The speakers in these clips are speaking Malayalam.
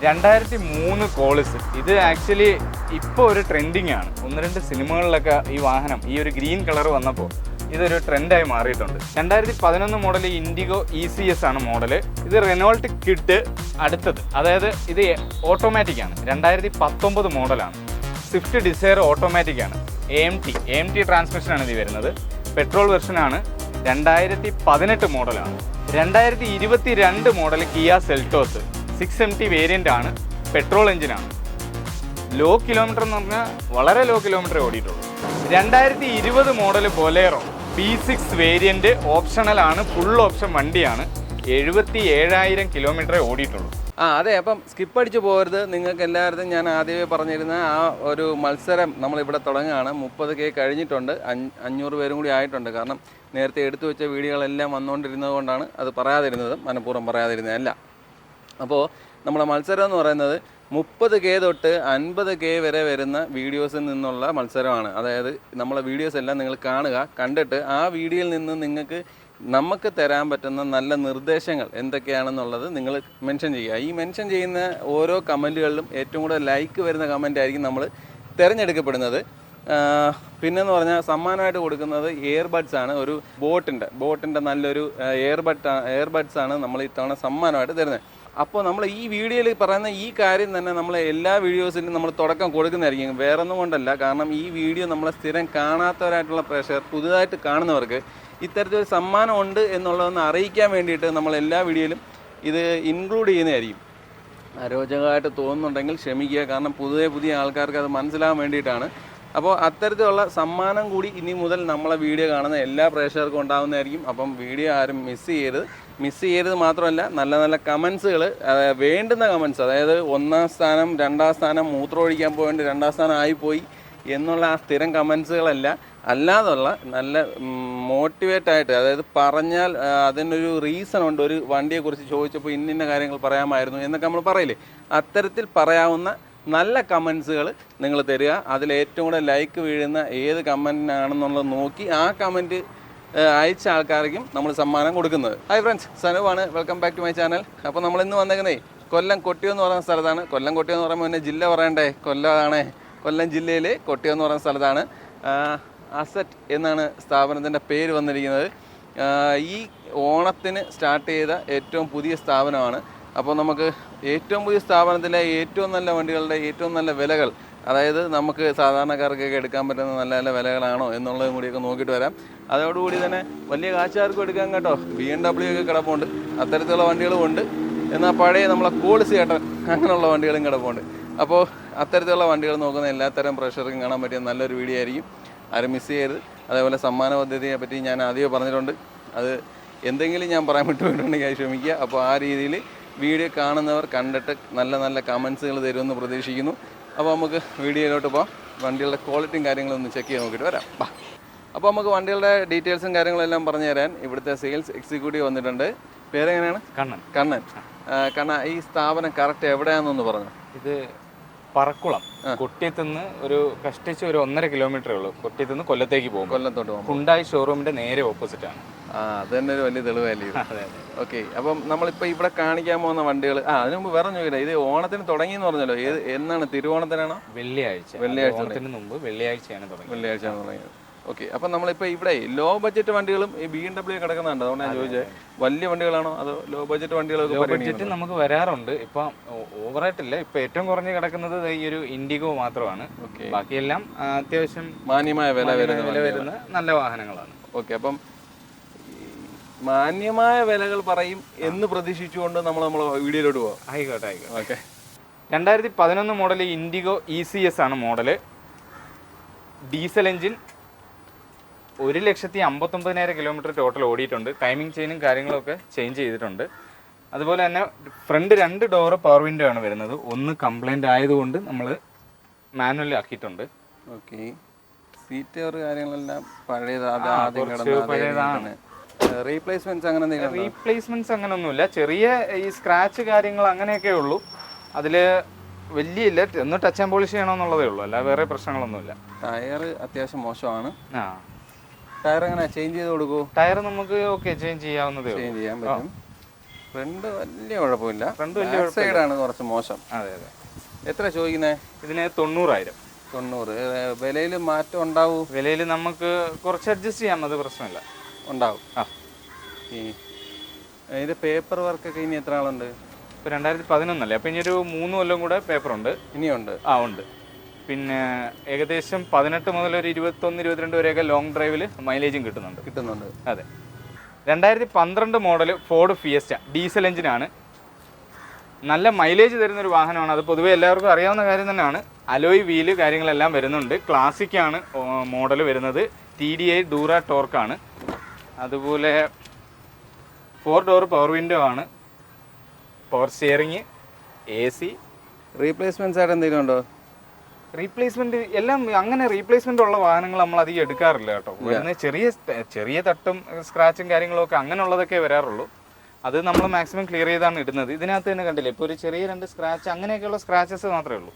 2003 കോളിസ്. ഇത് ആക്ച്വലി ഇപ്പോൾ ഒരു ട്രെൻഡിങ് ആണ്. 1-2 സിനിമകളിലൊക്കെ ഈ വാഹനം ഈ ഒരു ഗ്രീൻ കളർ വന്നപ്പോൾ ഇതൊരു ട്രെൻഡായി മാറിയിട്ടുണ്ട്. 2011 മോഡൽ ഇൻഡിഗോ ECS ആണ് മോഡൽ. ഇത് റെനോൾട്ട് കിഡ് അടുത്തത്, അതായത് ഇത് ഓട്ടോമാറ്റിക് ആണ്. 2019 മോഡലാണ്. സ്വിഫ്റ്റ് ഡിസയർ ഓട്ടോമാറ്റിക് ആണ്. AMT ട്രാൻസ്മിഷനാണ് ഇത് വരുന്നത്. പെട്രോൾ വെർഷനാണ്. 2018 മോഡലാണ്. 2022 model Kia Seltos 6MT variant ആണ്. പെട്രോൾ എഞ്ചിനാണ്. ലോ കിലോമീറ്റർ എന്ന് പറഞ്ഞാൽ വളരെ ലോ കിലോമീറ്റർ ഓടിയിട്ടുള്ളൂ. 2020 മോഡൽ ബൊലേറോ P6 വേരിയൻ്റ് ഓപ്ഷണലാണ്. ഫുൾ ഓപ്ഷൻ വണ്ടിയാണ്. 77,000 കിലോമീറ്ററേ ഓടിയിട്ടുള്ളൂ. അതെ. അപ്പം സ്കിപ്പ് അടിച്ച് പോകരുത്. നിങ്ങൾക്ക് എല്ലാവരും ഞാൻ ആദ്യമേ പറഞ്ഞിരുന്ന ആ ഒരു മത്സരം നമ്മളിവിടെ തുടങ്ങുകയാണ്. 30K കഴിഞ്ഞിട്ടുണ്ട്. 500 പേരും കൂടി ആയിട്ടുണ്ട്. കാരണം നേരത്തെ എടുത്തു വെച്ച വീഡിയോകളെല്ലാം വന്നുകൊണ്ടിരുന്നത് കൊണ്ടാണ് അത് പറയാതിരുന്നത്, മനഃപൂർവ്വം പറയാതിരുന്നതല്ല. അപ്പോൾ നമ്മുടെ മത്സരം എന്ന് പറയുന്നത് 30K തൊട്ട് 50K വരെ വരുന്ന വീഡിയോസിൽ നിന്നുള്ള മത്സരമാണ്. അതായത് നമ്മളെ വീഡിയോസ് എല്ലാം നിങ്ങൾ കാണുക, കണ്ടിട്ട് ആ വീഡിയോയിൽ നിന്ന് നമുക്ക് തരാൻ പറ്റുന്ന നല്ല നിർദ്ദേശങ്ങൾ എന്തൊക്കെയാണെന്നുള്ളത് നിങ്ങൾ മെൻഷൻ ചെയ്യുക. ഈ മെൻഷൻ ചെയ്യുന്ന ഓരോ കമൻറ്റുകളിലും ഏറ്റവും കൂടുതൽ ലൈക്ക് വരുന്ന കമൻ്റ് ആയിരിക്കും നമ്മൾ തിരഞ്ഞെടുക്കപ്പെടുന്നത്. പിന്നെന്ന് പറഞ്ഞാൽ സമ്മാനമായിട്ട് കൊടുക്കുന്നത് ഇയർബഡ്സ് ആണ്. ഒരു ബോട്ടിൻ്റെ നല്ലൊരു ഇയർബഡ്സ് ആണ് നമ്മൾ ഇത്തവണ സമ്മാനമായിട്ട് തരുന്നത്. അപ്പോൾ നമ്മൾ ഈ വീഡിയോയിൽ പറയുന്ന ഈ കാര്യം തന്നെ നമ്മൾ എല്ലാ വീഡിയോസിലും നമ്മൾ തുടക്കം കൊടുക്കുന്നതായിരിക്കും. വേറൊന്നും കൊണ്ടല്ല, കാരണം ഈ വീഡിയോ നമ്മളെ സ്ഥിരം കാണാത്തവരായിട്ടുള്ള പ്രേക്ഷകർ പുതുതായിട്ട് കാണുന്നവർക്ക് ഇത്തരത്തിലൊരു സമ്മാനം ഉണ്ട് എന്നുള്ളതൊന്ന് അറിയിക്കാൻ വേണ്ടിയിട്ട് നമ്മൾ എല്ലാ വീഡിയോയിലും ഇത് ഇൻക്ലൂഡ് ചെയ്യുന്നതായിരിക്കും. അരോചകമായിട്ട് തോന്നുന്നുണ്ടെങ്കിൽ ക്ഷമിക്കുക, കാരണം പുതിയ ആൾക്കാർക്ക് അത് മനസ്സിലാകാൻ വേണ്ടിയിട്ടാണ്. അപ്പോൾ അത്തരത്തിലുള്ള സമ്മാനം കൂടി ഇനി മുതൽ നമ്മളെ വീഡിയോ കാണുന്ന എല്ലാ പ്രേക്ഷകർക്കും ഉണ്ടാകുന്നതായിരിക്കും. അപ്പം വീഡിയോ ആരും മിസ് ചെയ്യരുത് മാത്രമല്ല നല്ല നല്ല കമൻസുകൾ, വേണ്ടുന്ന കമൻസ്, അതായത് 1ാം സ്ഥാനം 2ാം സ്ഥാനം മൂത്രമൊഴിക്കാൻ പോയിട്ട് 2ാം സ്ഥാനം ആയിപ്പോയി എന്നുള്ള ആ സ്ഥിരം കമൻസുകളല്ല, അല്ലാതുള്ള നല്ല മോട്ടിവേറ്റായിട്ട്, അതായത് പറഞ്ഞാൽ അതിനൊരു റീസൺ ഉണ്ട്. ഒരു വണ്ടിയെക്കുറിച്ച് ചോദിച്ചപ്പോൾ ഇന്ന കാര്യങ്ങൾ പറയാമായിരുന്നു എന്നൊക്കെ നമ്മൾ പറയില്ലേ, അത്തരത്തിൽ പറയാവുന്ന നല്ല കമൻസുകൾ നിങ്ങൾ തരിക. അതിലേറ്റവും കൂടെ ലൈക്ക് വീഴുന്ന ഏത് കമൻറ്റിനാണെന്നുള്ളത് നോക്കി ആ കമൻറ്റ് അയച്ച ആൾക്കാർക്കും നമ്മൾ സമ്മാനം കൊടുക്കുന്നത്. ഹായ് ഫ്രണ്ട്സ്, സനുവാണ്. Welcome back to my channel. അപ്പോൾ നമ്മളിന്ന് വന്നേക്കുന്നേ കൊല്ലം കൊട്ടിയം എന്ന് പറയുന്ന സ്ഥലത്താണ്. കൊല്ലം കൊട്ടിയം എന്ന് പറയുമ്പോൾ പിന്നെ ജില്ല പറയണ്ടേ, കൊല്ലമാണ്. കൊല്ലം ജില്ലയിലെ കൊട്ടിയം എന്ന് പറയുന്ന സ്ഥലത്താണ്. അസറ്റ് എന്നാണ് സ്ഥാപനത്തിൻ്റെ പേര് വന്നിരിക്കുന്നത്. ഈ ഓണത്തിന് സ്റ്റാർട്ട് ചെയ്ത ഏറ്റവും പുതിയ സ്ഥാപനമാണ്. അപ്പോൾ നമുക്ക് ഏറ്റവും പുതിയ സ്ഥാപനത്തിലെ ഏറ്റവും നല്ല വണ്ടികളുടെ ഏറ്റവും നല്ല വിലകൾ, അതായത് നമുക്ക് സാധാരണക്കാർക്കൊക്കെ എടുക്കാൻ പറ്റുന്ന നല്ല നല്ല വിലകളാണോ എന്നുള്ളതും കൂടിയൊക്കെ നോക്കിയിട്ട് വരാം. അതോടുകൂടി തന്നെ വലിയ കാശുകാർക്കും എടുക്കാൻ കേട്ടോ, BMW ഒക്കെ കിടപ്പുണ്ട്. അത്തരത്തിലുള്ള വണ്ടികളും ഉണ്ട്. എന്നാൽ പഴയ നമ്മളെ കോളിസ് ചേട്ടൻ അങ്ങനെയുള്ള വണ്ടികളും കിടപ്പുണ്ട്. അപ്പോൾ അത്തരത്തിലുള്ള വണ്ടികൾ നോക്കുന്ന എല്ലാത്തരം പ്രേക്ഷകർക്കും കാണാൻ പറ്റിയ നല്ലൊരു വീഡിയോ ആയിരിക്കും. ആരും മിസ് ചെയ്യരുത്. അതേപോലെ സമ്മാന പദ്ധതിയെ പറ്റി ഞാൻ ആദ്യമേ പറഞ്ഞിട്ടുണ്ട്. അത് എന്തെങ്കിലും ഞാൻ പറയാൻ വിട്ടുപോയിട്ടുണ്ടെങ്കിൽ അത് ക്ഷമിക്കുക. അപ്പോൾ ആ രീതിയിൽ വീഡിയോ കാണുന്നവർ കണ്ടിട്ട് നല്ല നല്ല കമൻസുകൾ തരുമെന്ന് പ്രതീക്ഷിക്കുന്നു. അപ്പോൾ നമുക്ക് വീഡിയോയിലോട്ട് പോകാം. വണ്ടികളുടെ ക്വാളിറ്റിയും കാര്യങ്ങളൊന്ന് ചെക്ക് ചെയ്ത് നോക്കിയിട്ട് വരാം. അപ്പോൾ നമുക്ക് വണ്ടികളുടെ ഡീറ്റെയിൽസും കാര്യങ്ങളെല്ലാം പറഞ്ഞു തരാൻ ഇവിടുത്തെ സെയിൽസ് എക്സിക്യൂട്ടീവ് വന്നിട്ടുണ്ട്. പേരെങ്ങനെയാണ്? കണ്ണൻ. ഈ സ്ഥാപനം കറക്റ്റ് എവിടെയാണെന്നൊന്ന് പറഞ്ഞു. ഇത് പറക്കുളം, കൊട്ടിയത്തുനിന്ന് ഒരു കഷ്ടിച്ച് ഒരു 1.5 കിലോമീറ്ററേ ഉള്ളൂ. കൊട്ടിയത്തുനിന്ന് കൊല്ലത്തേക്ക് പോകും. കൊല്ലത്തോട്ട് പോകും. ഹുണ്ടായി ഷോറൂമിന്റെ നേരെ ഓപ്പോസിറ്റ് ആണ്. അത് തന്നെ ഒരു വലിയ തെളിവല്ലേ. ഓക്കെ. അപ്പം നമ്മളിപ്പോൾ ഇവിടെ കാണിക്കാൻ പോകുന്ന വണ്ടികൾ, അതിന് മുമ്പ് വേറെ ചോദിക്കില്ല, ഇത് ഓണത്തിന് തുടങ്ങിയെന്ന് പറഞ്ഞല്ലോ. എന്നാണ്? തിരുവോണത്തിനാണോ? വെള്ളിയാഴ്ച മുമ്പ് വെള്ളിയാഴ്ചയാണ് തുടങ്ങിയത്. ഓക്കെ. അപ്പം നമ്മളിപ്പോൾ ഇവിടെ ലോ ബഡ്ജറ്റ് വണ്ടികളും ഈ BMW കിടക്കുന്നുണ്ട്. അതുകൊണ്ട് ഞാൻ ചോദിച്ചത്, വലിയ വണ്ടികളാണോ അതോ ലോ ബഡ്ജറ്റ് വണ്ടികളൊക്കെ? ലോ ബഡ്ജറ്റ് നമുക്ക് വരാറുണ്ട്. ഇപ്പം ഓവറായിട്ടില്ല. ഇപ്പം ഏറ്റവും കുറഞ്ഞ് കിടക്കുന്നത് ഈ ഒരു ഇൻഡിഗോ മാത്രമാണ്. ബാക്കിയെല്ലാം അത്യാവശ്യം മാന്യമായ വില വരുന്ന നല്ല വാഹനങ്ങളാണ്. ഓക്കെ. അപ്പം മാന്യമായ വിലകൾ പറയും എന്ന് പ്രതീക്ഷിച്ചുകൊണ്ട് നമ്മൾ വീഡിയോയിലോട്ട് പോകാം. ആയിക്കോട്ടെ. ഓക്കെ. 2011 മോഡൽ ഇൻഡിഗോ ECS ആണ് model. Diesel engine. 1,59,000 kilometre total ഓടിയിട്ടുണ്ട്. ടൈമിംഗ് ചെയിനും കാര്യങ്ങളൊക്കെ ചേഞ്ച് ചെയ്തിട്ടുണ്ട്. അതുപോലെ തന്നെ ഫ്രണ്ട് 2 ഡോറ് പവർ വിൻഡോ ആണ് വരുന്നത്. ഒന്ന് കംപ്ലൈൻറ്റ് ആയതുകൊണ്ട് നമ്മൾ മാനുവലി ആക്കിയിട്ടുണ്ട്. ഓക്കെ. സീറ്റ് കാര്യങ്ങളെല്ലാം പഴയതാണ്. റീപ്ലേസ്മെന്റ്സ് അങ്ങനെയൊന്നുമില്ല. ചെറിയ ഈ സ്ക്രാച്ച് കാര്യങ്ങൾ അങ്ങനെയൊക്കെ ഉള്ളൂ. അതിൽ വലിയ ഇല്ല. ഒന്ന് ടച്ച് ആൻഡ് പോളിഷ് ചെയ്യണമെന്നുള്ളതേ ഉള്ളൂ. അല്ല വേറെ പ്രശ്നങ്ങളൊന്നുമില്ല. ടയർ അത്യാവശ്യം മോശമാണ്. ടയർ എങ്ങനെ ചേഞ്ച് ചെയ്ത് കൊടുക്കൂ? ടയർ നമുക്ക് ചേഞ്ച് ചെയ്യാവുന്നതേ ചേഞ്ച് ചെയ്യാൻ പറ്റും. ഫ്രണ്ട് വലിയ കുഴപ്പമില്ല, ഫ്രണ്ട് വലിയ സൈഡാണ് കുറച്ച് മോശം. അതെ അതെ. എത്ര ചോദിക്കുന്നത്? ഇതിന് 90,000. 90. വിലയിൽ മാറ്റം ഉണ്ടാവും? വിലയിൽ നമുക്ക് കുറച്ച് അഡ്ജസ്റ്റ് ചെയ്യാം, അത് പ്രശ്നമില്ല. ഉണ്ടാവും. ആ, ഇതിൻ്റെ പേപ്പർ വർക്കൊക്കെ ഇനി എത്ര ആളുണ്ട്? ഇപ്പോൾ 2011 അപ്പോൾ ഇനി ഒരു 3 കൊല്ലം കൂടെ പേപ്പറുണ്ട്. ഇനിയുണ്ട്? ആ ഉണ്ട്. പിന്നെ ഏകദേശം 18 മുതൽ ഒരു 21-22 വരെയൊക്കെ ലോങ് ഡ്രൈവിൽ മൈലേജും കിട്ടുന്നുണ്ട്. അതെ. 2012 മോഡൽ ഫോർഡ് ഫിയസ്റ്റ ഡീസൽ എഞ്ചിനാണ്. നല്ല മൈലേജ് തരുന്നൊരു വാഹനമാണ്. അത് പൊതുവേ എല്ലാവർക്കും അറിയാവുന്ന കാര്യം തന്നെയാണ്. അലോയ് വീല് കാര്യങ്ങളെല്ലാം വരുന്നുണ്ട്. ക്ലാസിക്കാണ് മോഡൽ വരുന്നത്. TDI ഡൂറ ടോർക്കാണ്. അതുപോലെ 4 ഡോർ പവർ വിൻഡോ ആണ്. Power steering, AC. റീപ്ലേസ്മെൻറ്റ്സ് ആയിട്ട് എന്തെങ്കിലും ഉണ്ടോ? റീപ്ലേസ്മെന്റ് എല്ലാം അങ്ങനെ റീപ്ലേസ്മെന്റ് ഉള്ള വാഹനങ്ങൾ നമ്മൾ അധികം എടുക്കാറില്ല കേട്ടോ. വരുന്ന ചെറിയ തട്ടും സ്ക്രാച്ചും കാര്യങ്ങളും ഒക്കെ അങ്ങനെയുള്ളതൊക്കെ വരാറുള്ളൂ. അത് നമ്മൾ മാക്സിമം ക്ലിയർ ചെയ്താണ് ഇടുന്നത്. ഇതിനകത്ത് തന്നെ കണ്ടില്ലേ, ഇപ്പോൾ ഒരു ചെറിയ 2 സ്ക്രാച്ച് അങ്ങനെയൊക്കെയുള്ള സ്ക്രാച്ചസ് മാത്രമേ ഉള്ളൂ.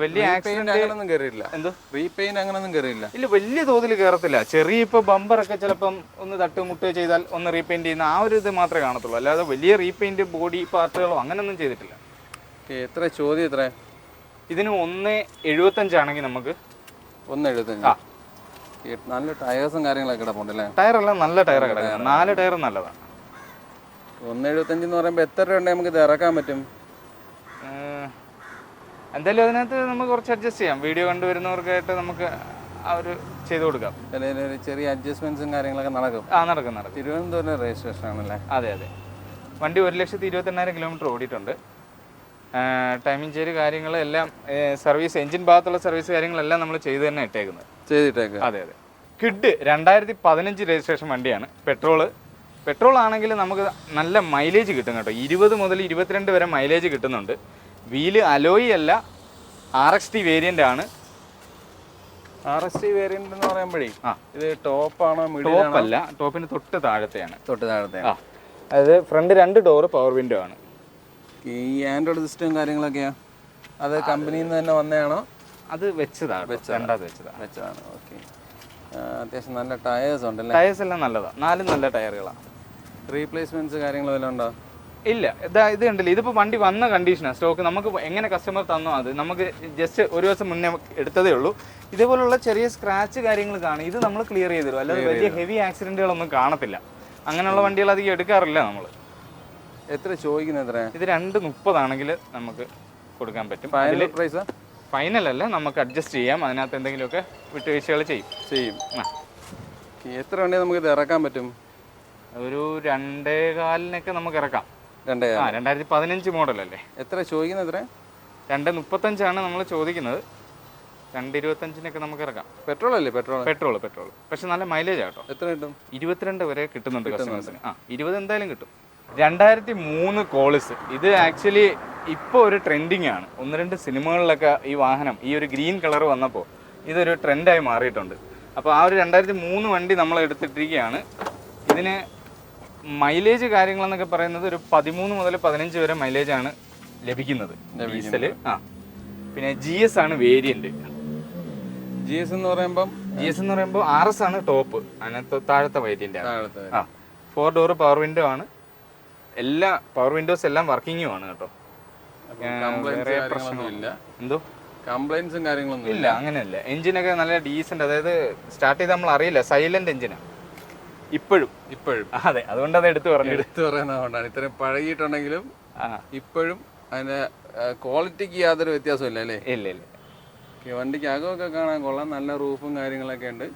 വലിയ ആക്സിഡന്റ് അങ്ങനൊന്നും കയറിയില്ല. എന്തോ റീപെയിന്റ് അങ്ങനൊന്നും കയറിയില്ല? ഇല്ല, വലിയ തോതിൽ കയറത്തില്ല. ചെറിയ ഇപ്പോൾ ബമ്പറൊക്കെ ചിലപ്പം ഒന്ന് തട്ടുമുട്ടുക ചെയ്താൽ ഒന്ന് റീപെയിന്റ് ചെയ്യുന്ന ആ ഒരു ഇത് മാത്രമേ കാണത്തുള്ളൂ. അല്ലാതെ വലിയ റീപെയിന്റ് ബോഡി പാർട്ടുകളോ അങ്ങനെയൊന്നും ചെയ്തിട്ടില്ല. എത്ര ചോദ്യം? എത്ര ഇതിന് 1.75 ആണെങ്കിൽ നമുക്ക് 1.75. നല്ല ടയേഴ്സും കാര്യങ്ങളൊക്കെ കിടപ്പുണ്ടല്ലേ? ടയറെല്ലാം നല്ല ടയർ കിടക്കുക. 4 ടയർ നല്ലതാണ്. 1.75 എന്ന് പറയുമ്പോൾ എത്ര രൂപ നമുക്ക് ഇത് ഇറക്കാൻ പറ്റും? എന്തായാലും അതിനകത്ത് നമുക്ക് കുറച്ച് അഡ്ജസ്റ്റ് ചെയ്യാം. വീഡിയോ കണ്ടുവരുന്നവർക്കായിട്ട് നമുക്ക് ആ ഒരു ചെയ്ത് കൊടുക്കാം. ഒരു ചെറിയ അഡ്ജസ്റ്റ്മെന്റ്സും കാര്യങ്ങളൊക്കെ നടക്കും. നടക്കും. തിരുവനന്തപുരം രജിസ്ട്രേഷൻ ആണല്ലേ? അതെ. വണ്ടി 1,28,000 കിലോമീറ്റർ ഓടിയിട്ടുണ്ട്. ടൈമിംഗ് ചേര് കാര്യങ്ങളെല്ലാം സർവീസ്, എഞ്ചിൻ ഭാഗത്തുള്ള സർവീസ് കാര്യങ്ങളെല്ലാം നമ്മൾ ചെയ്ത് തന്നെ ചെയ്തിട്ടേക്ക്. അതെ. കിഡ് 2015 രജിസ്ട്രേഷൻ വണ്ടിയാണ്. പെട്രോൾ ആണെങ്കിൽ നമുക്ക് നല്ല മൈലേജ് കിട്ടും കേട്ടോ. 20 മുതൽ 22 വരെ മൈലേജ് കിട്ടുന്നുണ്ട്. വീല് അലോയി അല്ല, RXT വേരിയന്റ് ആണ്. RXT വേരിയന്റ് എന്ന് പറയുമ്പോഴേ ഇത് ടോപ്പാണോ? ടോപ്പ് അല്ല, ടോപ്പിന് തൊട്ട് താഴത്തെയാണ്. അതായത് ഫ്രണ്ട് 2 ഡോർ പവർ വിൻഡോ ആണ്. ഈ ആൻഡ്രോയിഡ് സിസ്റ്റവും കാര്യങ്ങളൊക്കെയാ അത് കമ്പനിയിൽ നിന്ന് തന്നെ വന്നതാണോ? അത് വെച്ചതാണ്. ഓക്കെ. അത്യാവശ്യം നല്ല ടയേഴ്സ് ഉണ്ടല്ലേ? ടയേഴ്സ് എല്ലാം നല്ലതാണ്. 4 നല്ല ടയറുകളാണ്. റീപ്ലേസ്മെന്റ്സ് കാര്യങ്ങളെല്ലാം ഉണ്ടോ? ഇല്ല. ഇത് കണ്ടില്ല, ഇതിപ്പോൾ വണ്ടി വന്ന കണ്ടീഷനാണ്. സ്റ്റോക്ക് നമുക്ക് എങ്ങനെ കസ്റ്റമർ തന്നോ അത് നമുക്ക് ജസ്റ്റ് ഒരു ദിവസം മുന്നേ എടുത്തതേ ഉള്ളൂ. ഇതേപോലുള്ള ചെറിയ സ്ക്രാച്ച് കാര്യങ്ങൾ കാണും, ഇത് നമ്മൾ ക്ലിയർ ചെയ്ത് തരും. അല്ലാതെ വലിയ ഹെവി ആക്സിഡന്റുകളൊന്നും കാണത്തില്ല. അങ്ങനെയുള്ള വണ്ടികൾ അധികം എടുക്കാറില്ല നമ്മൾ. എത്ര ചോദിക്കുന്നത്? എത്ര? ഇത് 2.30 ആണെങ്കിൽ നമുക്ക് കൊടുക്കാൻ പറ്റും. Final price? ഫൈനൽ അല്ല, നമുക്ക് അഡ്ജസ്റ്റ് ചെയ്യാം. അതിനകത്ത് എന്തെങ്കിലുമൊക്കെ വിട്ടുവീഴ്ചകൾ ചെയ്യും. എത്ര വണ്ടി നമുക്ക് ഇത് ഇറക്കാൻ പറ്റും? ഒരു 2.25 നമുക്ക് ഇറക്കാം. 2015 മോഡലല്ലേ? എത്ര ചോദിക്കുന്നത്? എത്ര? 2.35 നമ്മൾ ചോദിക്കുന്നത്. 2.25 നമുക്ക് ഇറക്കാം. പെട്രോൾ അല്ലേ? പെട്രോൾ. പക്ഷെ നല്ല മൈലേജ് ആട്ടോ. എത്ര കിട്ടും? 22 വരെ കിട്ടുന്നുണ്ട് കസ്റ്റമേഴ്സിന്. 20 എന്തായാലും കിട്ടും. 2003 കോളിസ്. ഇത് ആക്ച്വലി ഇപ്പോൾ ഒരു ട്രെൻഡിങ് ആണ്. 1-2 സിനിമകളിലൊക്കെ ഈ വാഹനം, ഈ ഒരു ഗ്രീൻ കളർ വന്നപ്പോൾ ഇതൊരു ട്രെൻഡായി മാറിയിട്ടുണ്ട്. അപ്പോൾ ആ ഒരു 2003 വണ്ടി നമ്മൾ എടുത്തിട്ടിരിക്കുകയാണ്. ഇതിന് മൈലേജ് കാര്യങ്ങളെന്നൊക്കെ പറയുന്നത് ഒരു 13 മുതൽ 15 വരെ മൈലേജാണ് ലഭിക്കുന്നത് ഡീസൽ. പിന്നെ GS ആണ് വേരിയന്റ്. GS എന്ന് പറയുമ്പോൾ RS ആണ് ടോപ്പ്. അതിനകത്ത് താഴത്തെ വേരിയന്റ് ആണ്. 4 ഡോർ പവർ വിൻഡോ ആണ്. എല്ലാ പവർ വിൻഡോസ് എല്ലാം വർക്കിങ്ങും ആണ് കേട്ടോ. എന്തോ കംപ്ലൈൻസും കാര്യങ്ങളൊന്നും ഇല്ല. അങ്ങനെയല്ല. എഞ്ചിനൊക്കെ നല്ല ഡീസന്റ്. അതായത് സ്റ്റാർട്ട് ചെയ്ത് നമ്മൾ അറിയില്ല, സൈലന്റ് എഞ്ചിനാണ് ഇപ്പോഴും. അതെ, അതുകൊണ്ട് അത് എടുത്തു പറയുന്നതുകൊണ്ടാണ്. ഇത്രയും പഴകിയിട്ടുണ്ടെങ്കിലും ഇപ്പോഴും അതിന്റെ ക്വാളിറ്റിക്ക് യാതൊരു വ്യത്യാസവും ഇല്ല അല്ലേ? ഇല്ല. വണ്ടിക്ക് അകമൊക്കെ കാണാൻ കൊള്ളാം. നല്ല റൂഫും കാര്യങ്ങളൊക്കെ ഉണ്ട്.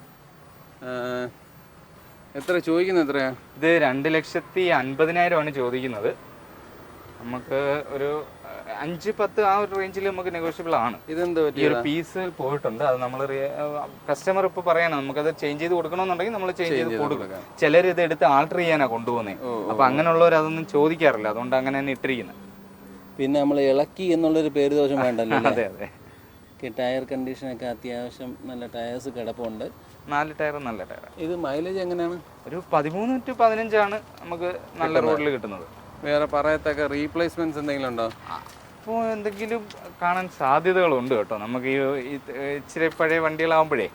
എത്ര ചോദിക്കുന്നത്? എത്രയാ? ഇത് 2,50,000 ചോദിക്കുന്നത്. നമുക്ക് ഒരു 5-10 ആ ഒരു റേഞ്ചിൽ നമുക്ക് നെഗോഷ്യബിൾ ആണ്. ഇതെന്താ ഈ ഒരു പീസ് പോയിട്ടുണ്ട്. അത് നമ്മൾ കസ്റ്റമർ ഇപ്പോൾ പറയണം നമുക്കത് ചേഞ്ച് ചെയ്ത് കൊടുക്കണമെന്നുണ്ടെങ്കിൽ നമ്മൾ ചേഞ്ച് ചെയ്ത് കൊടുക്കും. ചിലർ ഇത് എടുത്ത് ആൾട്ടർ ചെയ്യാനാണ് കൊണ്ടുപോകുന്നത്. അപ്പോൾ അങ്ങനെയുള്ളവർ അതൊന്നും ചോദിക്കാറില്ല. അതുകൊണ്ട് അങ്ങനെ തന്നെ ഇട്ടിരിക്കുന്നത്. പിന്നെ നമ്മൾ ഇളക്കി എന്നുള്ളൊരു പേര് ദോഷം വേണ്ടല്ലോ. അതെ. ടയർ കണ്ടീഷനൊക്കെ അത്യാവശ്യം നല്ല ടയേഴ്സ് കിടപ്പുണ്ട്. 4 ടയർ നല്ല ടയർ. ഇത് മൈലേജ് എങ്ങനെയാണ്? ഒരു 13 to 15 ആണ് നമുക്ക് നല്ല റോഡിൽ കിട്ടുന്നത്. വേറെ പറയത്തക്ക റീപ്ലേസ്മെന്റ്സ് എന്തെങ്കിലും ഉണ്ടോ? അപ്പോൾ എന്തെങ്കിലും കാണാൻ സാധ്യതകളുണ്ട് കേട്ടോ. നമുക്ക് ഈ ഇച്ചിരി പഴയ വണ്ടികളാകുമ്പോഴേ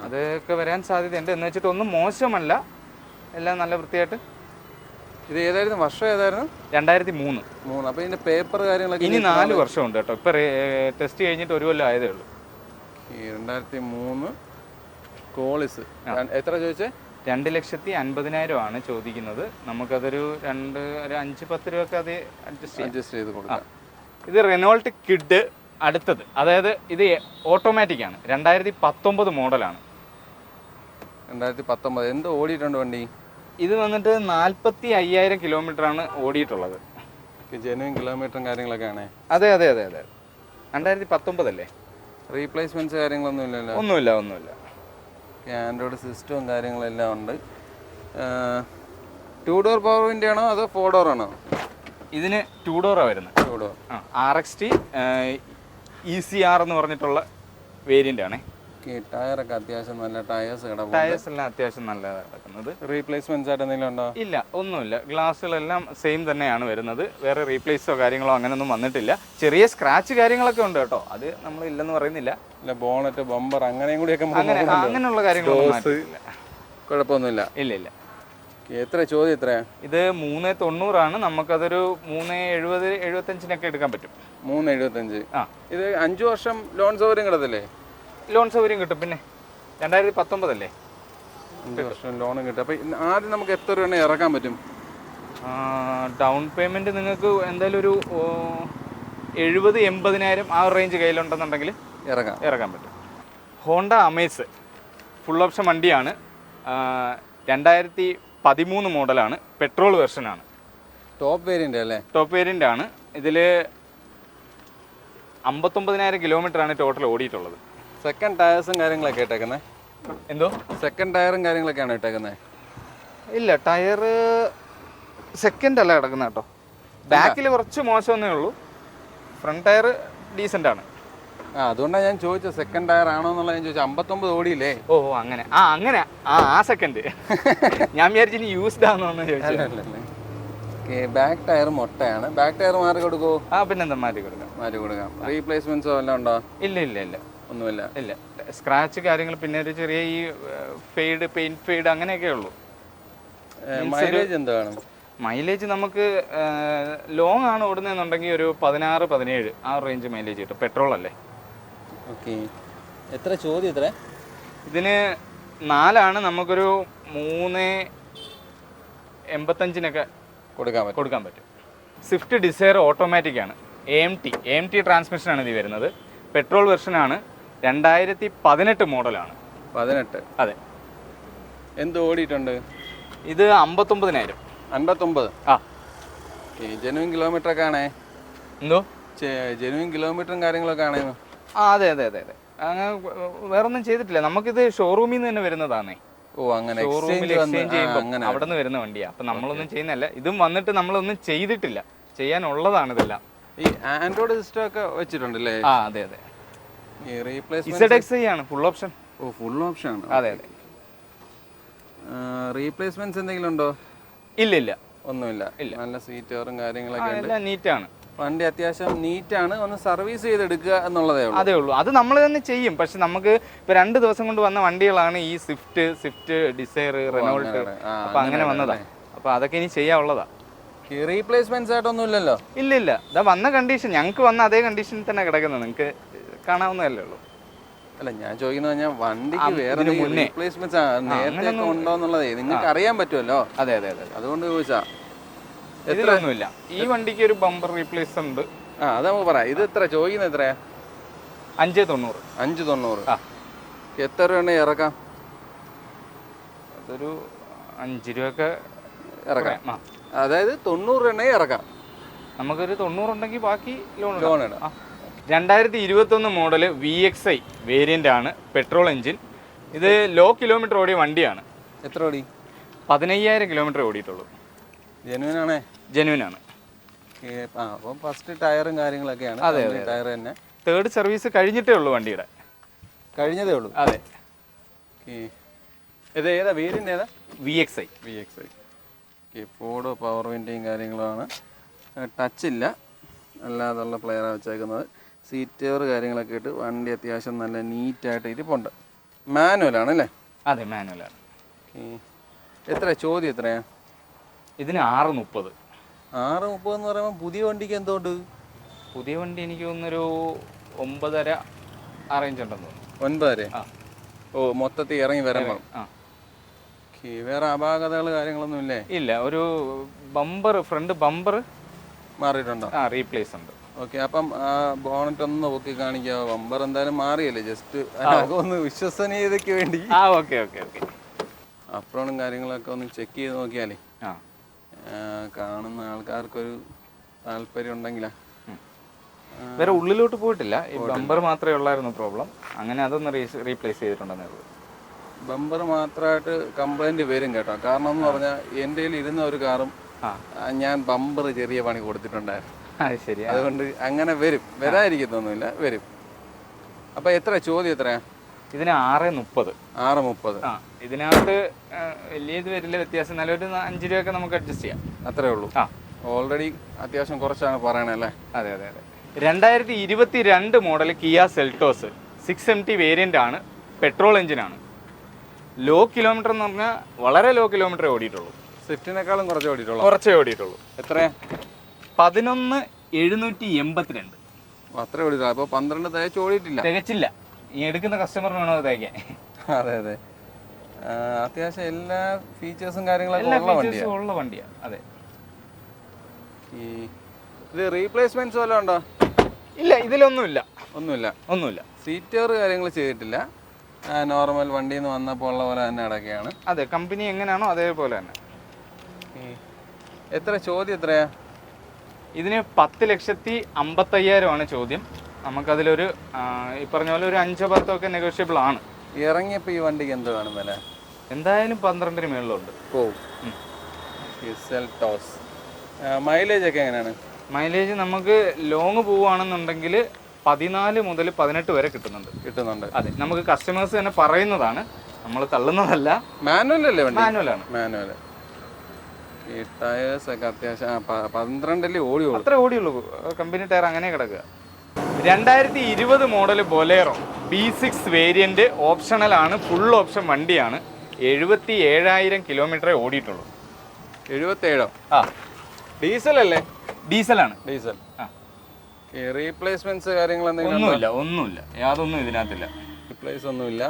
അതൊക്കെ വരാൻ സാധ്യതയുണ്ട്. എന്ന് വെച്ചിട്ട് ഒന്നും മോശമല്ല, എല്ലാം നല്ല വൃത്തിയായിട്ട് ഇത് ഏതായിരുന്നു വർഷം ഏതായിരുന്നു? 2003. അപ്പോൾ ഇതിൻ്റെ പേപ്പർ കാര്യങ്ങളൊക്കെ ഇനി 4 വർഷമുണ്ട് കേട്ടോ. ഇപ്പം ടെസ്റ്റ് കഴിഞ്ഞിട്ട് 1 കൊല്ലം ആയതേ ഉള്ളൂ. 2003 കോളിസ്. എത്ര ചോദിച്ചേ? 2,50,000 ആണ് ചോദിക്കുന്നത്. നമുക്കതൊരു 5-10 രൂപയൊക്കെ അത് അഡ്ജസ്റ്റ് ചെയ്ത് കൊടുക്കാം. ഇത് റെനോൾട്ട് കിഡ് അടുത്തത്, അതായത് ഇത് ഓട്ടോമാറ്റിക് ആണ്. 2019 മോഡലാണ്. 2019. എന്ത് ഓടിയിട്ടുണ്ട് വണ്ടി? ഇത് വന്നിട്ട് 45,000 കിലോമീറ്ററാണ് ഓടിയിട്ടുള്ളത്. ജെനുവിൻ കിലോമീറ്ററും കാര്യങ്ങളൊക്കെ ആണേ? അതെ. 2019 അല്ലേ? റീപ്ലേസ്മെന്റ്സ് കാര്യങ്ങളൊന്നും ഇല്ലല്ലോ? ഒന്നുമില്ല. ആൻഡ്രോയിഡ് സിസ്റ്റവും കാര്യങ്ങളെല്ലാം ഉണ്ട്. 2 ഡോർ പവർ വിൻഡ് ആണോ അതോ 4 ഡോർ ആണോ? ഇതിന് 2 ഡോറാണ് വരുന്നത്. 2 ഡോർ. RXT ECR എന്ന് പറഞ്ഞിട്ടുള്ള വേരിയന്റ് ആണ്. ടയറൊക്കെ അത്യാവശ്യം നല്ല ടയേഴ്സ് കിടക്കും. ടയേഴ്സ് എല്ലാം അത്യാവശ്യം നല്ലതാണ് കിടക്കുന്നത്. റീപ്ലേസ്മെന്റ്സ് ആയിട്ട് എന്തെങ്കിലും ഉണ്ടോ? ഇല്ല, ഒന്നുമില്ല. ഗ്ലാസ്സുകളെല്ലാം സെയിം തന്നെയാണ് വരുന്നത്. വേറെ റീപ്ലേസോ കാര്യങ്ങളോ അങ്ങനെയൊന്നും വന്നിട്ടില്ല. ചെറിയ സ്ക്രാച്ച് കാര്യങ്ങളൊക്കെ ഉണ്ട് കേട്ടോ, അത് നമ്മൾ ഇല്ലെന്ന് പറയുന്നില്ല. ഇല്ല, ബോണറ്റ് ബമ്പർ അങ്ങനെയും കൂടിയൊക്കെ അങ്ങനെയുള്ള കാര്യങ്ങളൊന്നും കുഴപ്പമൊന്നുമില്ല. ഇല്ല. എത്ര ചോദ്യം? എത്രയാ ഇത്? 390 നമുക്കതൊരു 370-75 എടുക്കാൻ പറ്റും. 375. ഇത് 5 വർഷം ലോൺ സൗകര്യം കിടത്തില്ലേ? ലോൺ സൗകര്യം കിട്ടും. പിന്നെ 2019 അല്ലേ? 5 വർഷം ലോൺ കിട്ടും. അപ്പോൾ ആദ്യം നമുക്ക് എത്ര രൂപ ഇറക്കാൻ പറ്റും? ഡൗൺ പേയ്മെന്റ് നിങ്ങൾക്ക് എന്തായാലും ഒരു 70-80,000 ആ റേഞ്ച് കയ്യിലുണ്ടെന്നുണ്ടെങ്കിൽ ഇറക്കാൻ പറ്റും. ഹോണ്ട അമേസ് ഫുൾ ഓപ്ഷൻ വണ്ടിയാണ്. 2013 മോഡലാണ്. പെട്രോൾ വെർഷനാണ്. ടോപ്പ് വേരിയൻ്റ് അല്ലേ? ടോപ്പ് വേരിയൻ്റ് ആണ്. ഇതിൽ 59,000 കിലോമീറ്ററാണ് ടോട്ടൽ ഓടിയിട്ടുള്ളത്. സെക്കൻഡ് ടയേഴ്സും കാര്യങ്ങളൊക്കെ ഇട്ടേക്കുന്നത്? എന്തോ സെക്കൻഡ് ടയറും കാര്യങ്ങളൊക്കെയാണ് ഇട്ടേക്കുന്നത്? ഇല്ല, ടയർ സെക്കൻഡ് അല്ല കിടക്കുന്നത് കേട്ടോ. ബാക്കിൽ കുറച്ച് മോശമെന്നേ ഉള്ളൂ. ഫ്രണ്ട് ടയർ ഡീസൻ്റ് ആണ്. അതുകൊണ്ടാണ് ഞാൻ ചോദിച്ചത് സെക്കൻഡ് ടയർ ആണോ എന്നുള്ളത്. ഞാൻ ചോദിച്ചത് 59 ഓടിയില്ലേ? അങ്ങനെ. അങ്ങനെ ആ സെക്കൻഡ് ഞാൻ വിചാരിച്ചു ഇനി യൂസ്ഡ് ആണെന്ന് ചോദിച്ചത്. ബാക്ക് ടയർ മൊട്ടയാണ്. ബാക്ക് ടയർ മാറി കൊടുക്കുമോ? പിന്നെന്താ മാറ്റി കൊടുക്കാം. റീപ്ലേസ്മെന്റ്സോ എല്ലാം ഉണ്ടോ? ഇല്ല. ഒന്നുമില്ല. സ്ക്രാച്ച് കാര്യങ്ങൾ, പിന്നെ ഒരു ചെറിയ ഈ പെയിന്റ് ഫെയ്ഡ് അങ്ങനെയൊക്കെ ഉള്ളൂ. മൈലേജ് എന്താണ്? മൈലേജ് നമുക്ക് ലോങ് ആണ് ഓടുന്നതെന്നുണ്ടെങ്കിൽ ഒരു 16-17 ആ റേഞ്ച് മൈലേജ് കിട്ടും. പെട്രോൾ അല്ലേ? ഓക്കെ. എത്ര ചോദ്യം? എത്ര? ഇതിന് 4 നമുക്കൊരു 385 കൊടുക്കാൻ പറ്റും. സ്വിഫ്റ്റ് ഡിസയർ ഓട്ടോമാറ്റിക് ആണ്. AMT ട്രാൻസ്മിഷനാണ് ഇത് വരുന്നത്. പെട്രോൾ വെർഷനാണ്. 2018 മോഡലാണ്. 18? അതെ. എന്ത് ഓടിയിട്ടുണ്ട്? ഇത് 59,000. 59? ജെനുവിൻ കിലോമീറ്റർ ഒക്കെ ആണേ? എന്തോ ജെനുവിൻ കിലോമീറ്ററും കാര്യങ്ങളൊക്കെ ആണേ? അതെ. അങ്ങനെ വേറൊന്നും ചെയ്തിട്ടില്ല. നമുക്കിത് ഷോറൂമിൽ നിന്ന് തന്നെ വരുന്നതാണേ. അങ്ങനെ ഷോറൂമിൽ എക്സ്ചേഞ്ച് ചെയ്യുമ്പോൾ അവിടെ നിന്ന് വരുന്ന വണ്ടിയാണ്. അപ്പം നമ്മളൊന്നും ചെയ്യുന്നല്ല. ഇതും വന്നിട്ട് നമ്മളൊന്നും ചെയ്തിട്ടില്ല, ചെയ്യാനുള്ളതാണ് ഇതെല്ലാം. ഈ ആൻഡ്രോയിഡ് സിസ്റ്റം ഒക്കെ വെച്ചിട്ടുണ്ടല്ലേ? അതെ. ഈ റീപ്ലേസ്മെന്റ് ZXi ആണ് ഫുൾ ഓപ്ഷൻ. ഫുൾ ഓപ്ഷൻ ആണ്. അതെ. റീപ്ലേസ്മെന്റ്സ് എന്തെങ്കിലും ഉണ്ടോ? ഇല്ല. ഒന്നുമില്ല. നല്ല സീറ്ററും കാര്യങ്ങളൊക്കെ ഉണ്ട്. എല്ലാം നീറ്റാണ്. വണ്ടി അത്യാവശ്യം നീറ്റാണ്. ഒന്ന് സർവീസ് ചെയ്തെടുക്കുക എന്നുള്ളതേ ഉള്ളൂ. അതേ ഉള്ളൂ. അത് നമ്മൾ തന്നെ ചെയ്യും. പക്ഷെ നമുക്ക് ഇപ്പൊ 2 ദിവസം കൊണ്ട് വന്ന വണ്ടികളാണ് ഈ സ്വിഫ്റ്റ് ഡിസയർ, റെനോൾട്ട്. അപ്പൊ അങ്ങനെ വന്നതാ. അപ്പൊ അതൊക്കെ ഇനി ചെയ്യാനുള്ളതാ. റീപ്ലേസ്മെന്റ്സ് ആയിട്ടൊന്നും ഇല്ലല്ലോ? ഇല്ല. ഇതാ വന്ന കണ്ടീഷൻ, ഞങ്ങൾക്ക് വന്ന അതേ കണ്ടീഷനിൽ തന്നെ കിടക്കുന്നത്. നിങ്ങൾക്ക് കാണാവുന്നതല്ലേ ഉള്ളൂ. അല്ല, ഞാൻ ചോദിക്കുന്നത് വണ്ടിക്ക് വേറെ റീപ്ലേസ്മെന്റ്സ് നേരത്തെ ഉണ്ടോ എന്നുള്ളതേ നിങ്ങൾക്ക് അറിയാൻ പറ്റുമല്ലോ. അതെ. അതുകൊണ്ട് ചോദിച്ചാ. ഇതിലൊന്നുമില്ല. ഈ വണ്ടിക്ക് ഒരു ബമ്പർ റീപ്ലേസ് ഉണ്ട്. അത് നമുക്ക് പറയാം. ഇത് എത്ര ചോദിക്കുന്നത്? എത്രയാ? 590. 590. എത്ര രൂപ ഇറക്കാം? അതൊരു 5 രൂപയൊക്കെ ഇറക്കാം. അതായത് 90 രൂപ ഇറക്കാം. നമുക്കൊരു 90 ഉണ്ടെങ്കിൽ ബാക്കി ലോൺ ഇടാം. 2021 മോഡൽ VXi വേരിയന്റ് ആണ്. Petrol engine. ഇത് ലോ കിലോമീറ്റർ ഓടിയ വണ്ടിയാണ്. എത്ര ഓടി? 15,000 കിലോമീറ്റർ ഓടിയിട്ടുള്ളൂ. ജെനുവിൻ ആണ്. അപ്പം ഫസ്റ്റ് ടയറും കാര്യങ്ങളൊക്കെയാണ്. അതെ. ടയർ തന്നെ. 3rd സർവീസ് കഴിഞ്ഞിട്ടേ ഉള്ളൂ വണ്ടിയുടെ. കഴിഞ്ഞതേ ഉള്ളൂ? അതെ. ഇത് ഏതാ വേരിയന്റ്? ഏതാ? VXi. ഫോർഡ് പവർ വിൻഡിങ് കാര്യങ്ങളാണ്. ടച്ച് ഇല്ല, അല്ലാതുള്ള പ്ലെയറാണ് വെച്ചേക്കുന്നത്. സീറ്റർ കാര്യങ്ങളൊക്കെ ഇട്ട് വണ്ടി അത്യാവശ്യം നല്ല നീറ്റായിട്ട് ഇരിപ്പുണ്ട്. മാനുവലാണല്ലേ? അതെ, മാനുവലാണ്. എത്ര ചോദ്യം? എത്രയാ? ഇതിന് 6:30. 6:30 എന്ന് പറയുമ്പോൾ പുതിയ വണ്ടിക്ക് എന്തുകൊണ്ട്? പുതിയ വണ്ടി എനിക്ക് തോന്നുന്നൊരു 9:30 ആ റേഞ്ച് ഉണ്ടെന്ന് തോന്നുന്നു. 9:30? ആ. ഓ, മൊത്തത്തിൽ ഇറങ്ങി വരുമ്പോൾ. ആ. വേറെ അപാകതകൾ കാര്യങ്ങളൊന്നും ഇല്ലേ? ഇല്ല, ഒരു ബമ്പർ, ഫ്രണ്ട് ബമ്പർ മാറിയിട്ടുണ്ടോ? ആ, റീപ്ലേസ് ഉണ്ട്. ഓക്കെ, അപ്പം ആ ബോണറ്റ് ഒന്ന് നോക്കി കാണിക്കാവോ? ബമ്പർ എന്തായാലും മാറിയല്ലേ, ജസ്റ്റ് ഒന്ന് വിശ്വസനീയതയ്ക്ക് വേണ്ടി. ആ, ഓക്കെ. അപ്രോണും കാര്യങ്ങളൊക്കെ ഒന്ന് ചെക്ക് ചെയ്ത് നോക്കിയാലേ ആ, കാണുന്ന ആൾക്കാർക്കൊരു താല്പര്യം ഉണ്ടെങ്കിലാ. വേറെ ഉള്ളിലോട്ട് പോയിട്ടില്ല, ഈ ബമ്പർ മാത്രമേ ഉള്ളായിരുന്നു പ്രോബ്ലം. അങ്ങനെ അതൊന്ന് റീപ്ലേസ് ചെയ്തിട്ടുണ്ടെന്നേ ഉള്ളൂ. ബമ്പർ മാത്രമായിട്ട് കംപ്ലൈന്റ് വരും കേട്ടോ. കാരണം എന്ന് പറഞ്ഞാൽ എൻ്റെ കയ്യിൽ ഇരുന്ന ഒരു കാറും ഞാൻ ബമ്പർ ചെറിയ പണി കൊടുത്തിട്ടുണ്ടായിരുന്നു. ശരി, അതുകൊണ്ട് അങ്ങനെ വരാതിരിക്കുന്നൊന്നുമില്ല, വരും. അപ്പൊ എത്ര ചോദ്യം എത്രയാ? ഇതിന് 6:30. 6:30. ആ, ഇതിനകത്ത് വലിയ ഇത് വരില്ല വ്യത്യാസം, നല്ലൊരു 5 രൂപയൊക്കെ നമുക്ക് അഡ്ജസ്റ്റ് ചെയ്യാം. അത്രേ ഉള്ളൂ. ആ, ഓൾറെഡി അത്യാവശ്യം കുറച്ചാണ് പറയണല്ലേ? അതെ. 2022 model Kia Seltos 6MT variant ആണ്, പെട്രോൾ എഞ്ചിനാണ്. ലോ കിലോമീറ്റർ എന്ന് പറഞ്ഞാൽ വളരെ ലോ കിലോമീറ്റർ ഓടിയിട്ടുള്ളൂ. സ്വിഫ്റ്റിനേക്കാളും കുറച്ചേ ഓടിയിട്ടുള്ളൂ. എത്രയാ? 11,782. അത്രേ ഓടിയിട്ടുള്ളൂ. അപ്പോൾ 12 തേച്ച് ഓടിയിട്ടില്ല. തികച്ചില്ല. ഈ എടുക്കുന്ന കസ്റ്റമറിന് വേണോ തേക്കാൻ? അതെ. അത്യാവശ്യം എല്ലാ ഫീച്ചേഴ്സും കാര്യങ്ങളൊക്കെ ഉള്ള വണ്ടിയാണ്. അതെ. ഇത് റീപ്ലേസ്മെന്റ്സ് വല്ലതും ഉണ്ടോ? ഇല്ല, ഇതിലൊന്നുമില്ല. ഒന്നുമില്ല. സീറ്റർ കാര്യങ്ങൾ ചെയ്തിട്ടില്ല. നോർമൽ വണ്ടിയിൽ നിന്ന് വന്നപ്പോൾ ഉള്ള പോലെ തന്നെ അടക്കെയാണ്. അതെ, കമ്പനി എങ്ങനെയാണോ അതേപോലെ തന്നെ. എത്ര ചോദ്യം എത്രയാ? ഇതിന് 10,55,000 ആണ് ചോദ്യം. നമുക്കതിലൊരു ഈ പറഞ്ഞ പോലെ ഒരു 5-10 ഒക്കെ നെഗോഷ്യബിൾ ആണ്. ഇറങ്ങിയപ്പോൾ ഈ വണ്ടിക്ക് എന്ത് വേണം വില? എന്തായാലും 12-ന് മേളിലുണ്ട്. സെൽറ്റോസ്. മൈലേജ് ഒക്കെ എങ്ങനെയാണ്? മൈലേജ് നമുക്ക് ലോങ് പോവുകയാണെന്നുണ്ടെങ്കിൽ 14 മുതൽ 18 വരെ കിട്ടുന്നുണ്ട്. അതെ, നമുക്ക് കസ്റ്റമേഴ്സ് തന്നെ പറയുന്നതാണ്, നമ്മൾ തള്ളുന്നതല്ല. മാനുവൽ അല്ലേ വണ്ടി? മാനുവലാണ്. മാനുവൽ. ഈ ടയേഴ്സ് ഒക്കെ അത്യാവശ്യം 12 ഓടിയുള്ളൂ. അത്ര ഓടിയുള്ളൂ. കമ്പനി ടയർ അങ്ങനെ കിടക്കുക. 2020 model Bolero B6 variant optional ആണ്, ഫുൾ ഓപ്ഷൻ വണ്ടിയാണ്. 77,000 കിലോമീറ്ററേ ഓടിയിട്ടുള്ളൂ. 77? ആ. ഡീസൽ അല്ലേ? ഡീസലാണ്. ഡീസൽ. റീപ്ലേസ്മെന്റ്സ് കാര്യങ്ങൾ ഒന്നുമില്ല, യാതൊന്നും ഇതിനകത്തില്ല. റീപ്ലേസ് ഒന്നുമില്ല.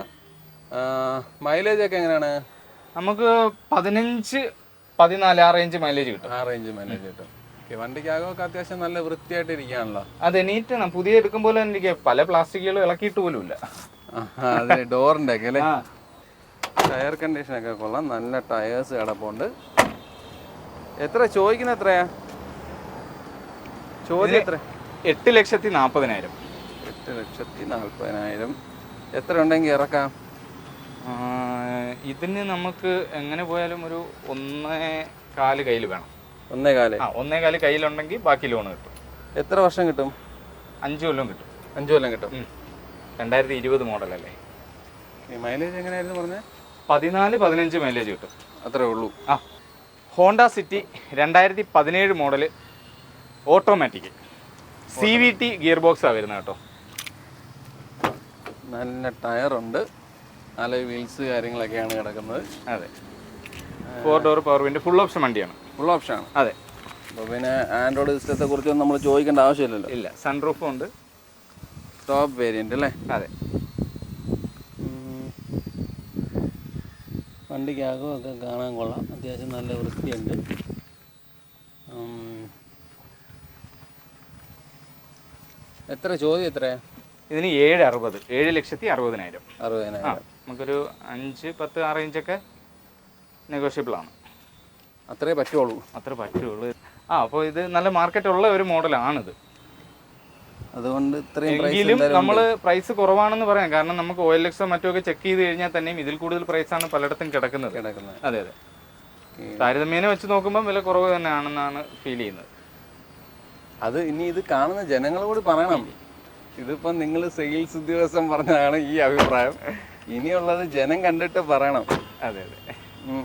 മൈലേജ് ഒക്കെ എങ്ങനെയാണ്? നമുക്ക് 15-14 ആ റേഞ്ച് മൈലേജ് കിട്ടും. വണ്ടിക്കകമൊക്കെ അത്യാവശ്യം നല്ല വൃത്തിയായിട്ട് ഇരിക്കുകയാണല്ലോ. അതെ, നീറ്റാണ്. പുതിയ എടുക്കും പോലെ തന്നെ ഇരിക്കുക. പല പ്ലാസ്റ്റിക്കുകളും ഇളക്കിയിട്ട് പോലും ഇല്ല. അതെ, ഡോറിന്റെ ഒക്കെ അല്ലേ? ടയർ കണ്ടീഷൻ ഒക്കെ കൊള്ളാം. നല്ല ടയേഴ്സ് കിടപ്പുണ്ട്. എത്ര ചോദിക്കുന്ന? എത്രയാ ചോദ്യം? എത്ര? 8,40,000. 8,40,000. എത്ര ഉണ്ടെങ്കിൽ ഇറക്കാം? ഇതിന് നമുക്ക് എങ്ങനെ പോയാലും ഒരു 1.25 കയ്യിൽ വേണം. 1.25? 1.25 കയ്യിലുണ്ടെങ്കിൽ ബാക്കി ലോൺ കിട്ടും. എത്ര വർഷം കിട്ടും? 5 കൊല്ലം കിട്ടും. 5 കൊല്ലം കിട്ടും. 2020 മോഡലല്ലേ? മൈലേജ് എങ്ങനെയായിരുന്നു പറഞ്ഞത്? 14-15 മൈലേജ് കിട്ടും. അത്രേ ഉള്ളൂ. Honda City 2017 model automatic CVT gear ബോക്സാണ് വരുന്നത് കേട്ടോ. നല്ല ടയറുണ്ട്, നല്ല വീൽസ് കാര്യങ്ങളൊക്കെയാണ് കിടക്കുന്നത്. അതെ, 4 door power window full option വണ്ടിയാണ്. Full option? അതെ. അപ്പോൾ പിന്നെ ആൻഡ്രോയിഡ് സിസ്റ്റത്തെ കുറിച്ചൊന്നും നമ്മൾ ചോദിക്കേണ്ട ആവശ്യമില്ലല്ലോ. ഇല്ല, സൺറൂഫും ഉണ്ട്. ടോപ്പ് വേരിയന്റ് അല്ലേ? അതെ. വണ്ടിക്കകമൊക്കെ കാണാൻ കൊള്ളാം, അത്യാവശ്യം നല്ല വൃത്തിയുണ്ട്. എത്ര ചോദ്യം? എത്രയാ ഇതിന്? 7,60. 7,60,000. 60,000. നമുക്കൊരു 5-10 ആ റേഞ്ചൊക്കെ നെഗോഷ്യബിൾ ആണ്. അത്രേ പറ്റുള്ളൂ. അപ്പോൾ ഇത് നല്ല മാർക്കറ്റ് ഉള്ള ഒരു മോഡലാണിത്. അതുകൊണ്ട് എങ്കിലും നമ്മൾ പ്രൈസ് കുറവാണെന്ന് പറയാം. കാരണം നമുക്ക് OLX മറ്റുമൊക്കെ ചെക്ക് ചെയ്ത് കഴിഞ്ഞാൽ തന്നെയും ഇതിൽ കൂടുതൽ പ്രൈസാണ് പലയിടത്തും കിടക്കുന്നത്. അതെ. താരതമ്യേന വെച്ച് നോക്കുമ്പോൾ വില കുറവ് തന്നെയാണെന്നാണ് ഫീൽ ചെയ്യുന്നത്. അത് ഇനി ഇത് കാണുന്ന ജനങ്ങളോട് പറയണം. ഇതിപ്പം നിങ്ങൾ സെയിൽസ് ഉദ്യോഗസ്ഥൻ പറഞ്ഞതാണ് ഈ അഭിപ്രായം. ഇനിയുള്ളത് ജനം കണ്ടിട്ട് പറയണം. അതെ.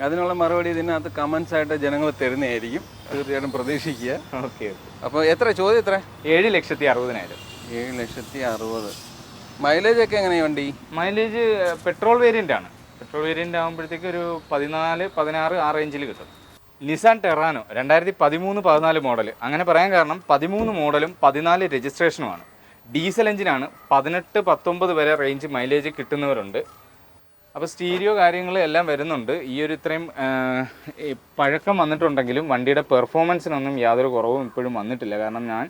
അതിനുള്ള മറുപടി ഇതിനകത്ത് കമന്റ്സ് ആയിട്ട് ജനങ്ങൾ തരുന്നതായിരിക്കും. തീർച്ചയായിട്ടും പ്രതീക്ഷിക്കുക. ഓക്കെ. അപ്പോൾ എത്ര ചോദ്യം? എത്ര? 7,60,000. 7,60,000. മൈലേജ് ഒക്കെ എങ്ങനെയാണ് വണ്ടി? മൈലേജ് പെട്രോൾ വേരിയന്റ് ആണ്. പെട്രോൾ വേരിയന്റ് ആകുമ്പോഴത്തേക്ക് ഒരു 14-16 ആ റേഞ്ചിൽ കിട്ടും. Nissan Terrano 2013-14 model. അങ്ങനെ പറയാൻ കാരണം 13 മോഡലും 14 രജിസ്ട്രേഷനുമാണ്. ഡീസൽ എഞ്ചിനാണ്. 18-19 വരെ റേഞ്ച് മൈലേജ് കിട്ടുന്നവരുണ്ട്. അപ്പോൾ സ്റ്റീരിയോ കാര്യങ്ങൾ എല്ലാം വരുന്നുണ്ട്. ഈ ഒരു ഇത്രയും പഴക്കം വന്നിട്ടുണ്ടെങ്കിലും വണ്ടിയുടെ പെർഫോമൻസിനൊന്നും യാതൊരു കുറവും ഇപ്പോഴും വന്നിട്ടില്ല. കാരണം ഞാൻ